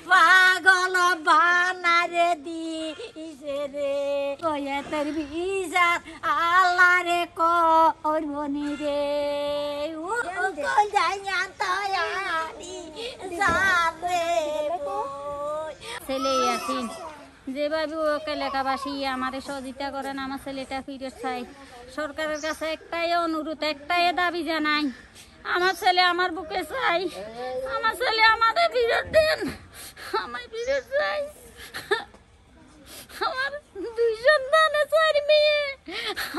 পাগল বানারে দিছে রে কয়ে তোর বিচার আল্লাহ রে করবনি রে ও কই যাই আন্তয়ানি সারে ছেলে আছেন যেভাবে ওকে লেখাবাসী আমাদের সহযোগিতা করেন আমার ছেলেটা ফিরে চাই সরকারের কাছে একটাই অনুরোধ একটাই দাবি জানাই আমার ছেলে আমার বুকে চাই আমার ছেলে আমাদের ফিরত দেন আমায় ফিরত চাই আমার দুই সন্তান চার মেয়ে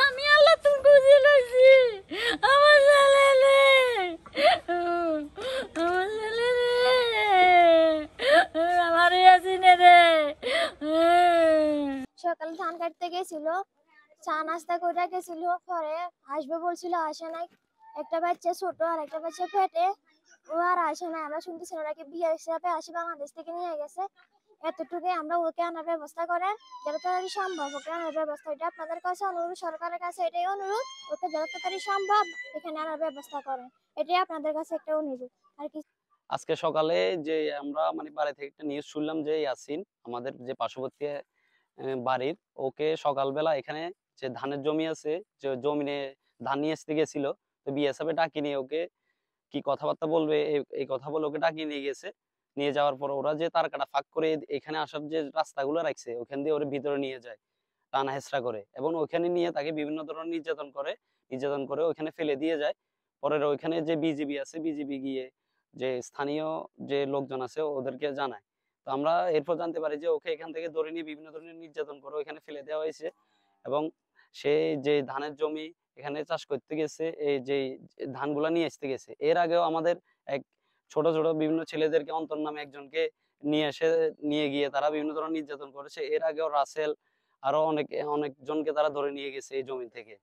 আমি আল্লাহ তুমি বুঝে লইছি আমার ছেলে রে আমার ছেলে রে আমার ইয়াসিনে রে সকালে ধান কাটতে গেছিল চা নাস্তা করে গেছিল পরে আসবে বলছিল আসে নাই একটা বাচ্চা ছোট আর একটা বাচ্চা পেটে ও আর আসে নাই আমরা শুনতেছি ওনাকে বিয়ে হিসাবে আসি বাংলাদেশ থেকে নিয়ে গেছে এতটুকু আমরা ওকে আনার ব্যবস্থা করে যত তাড়াতাড়ি সম্ভব ওকে আনার ব্যবস্থা এটা আপনাদের কাছে অনুরোধ সরকারের কাছে এটাই অনুরোধ ওকে যত তাড়াতাড়ি সম্ভব এখানে আনার ব্যবস্থা করেন এটাই আপনাদের কাছে একটা অনুরোধ আর কি। আজকে সকালে যে আমরা মানে বাড়ি থেকে একটা নিউজ শুনলাম যে ইয়াসিন আমাদের যে পার্শ্ববর্তী বাড়ির ওকে সকালবেলা এখানে যে ধানের জমি আছে যে জমিনে ধান নিয়ে আসতে গেছিল তো বিএসএফ ডাকি নিয়ে ওকে কি কথাবার্তা বলবে এই কথা বলে ওকে ডাকিয়ে নিয়ে গেছে নিয়ে যাওয়ার পর ওরা যে তার কাটা ফাঁক করে এখানে আসার যে রাস্তাগুলো রাখছে ওখান দিয়ে ওর ভিতরে নিয়ে যায় টানা হেঁচড়া করে এবং ওখানে নিয়ে তাকে বিভিন্ন ধরনের নির্যাতন করে ওখানে ফেলে দিয়ে যায় পরে ওইখানে যে বিজিবি আছে বিজিবি গিয়ে যে স্থানীয় যে লোকজন আছে ওদেরকে জানায় তো আমরা এরপর জানতে পারি যে ওকে এখান থেকে ধরে নিয়ে বিভিন্ন ধরনের নির্যাতন করে ওইখানে ফেলে দেওয়া হয়েছে এবং সে যে ধানের জমি এখানে চাষ করতে গেছে এই যে ধানগুলা নিয়ে আসতে গেছে এর আগেও আমাদের এক ছোট ছোট বিভিন্ন ছেলেদেরকে অন্তর নামে একজনকে নিয়ে গিয়ে তারা বিভিন্ন ধরনের নির্যাতন করেছে এর আগেও রাসেল আরো অনেকজনকে তারা ধরে নিয়ে গেছে এই জমি থেকে।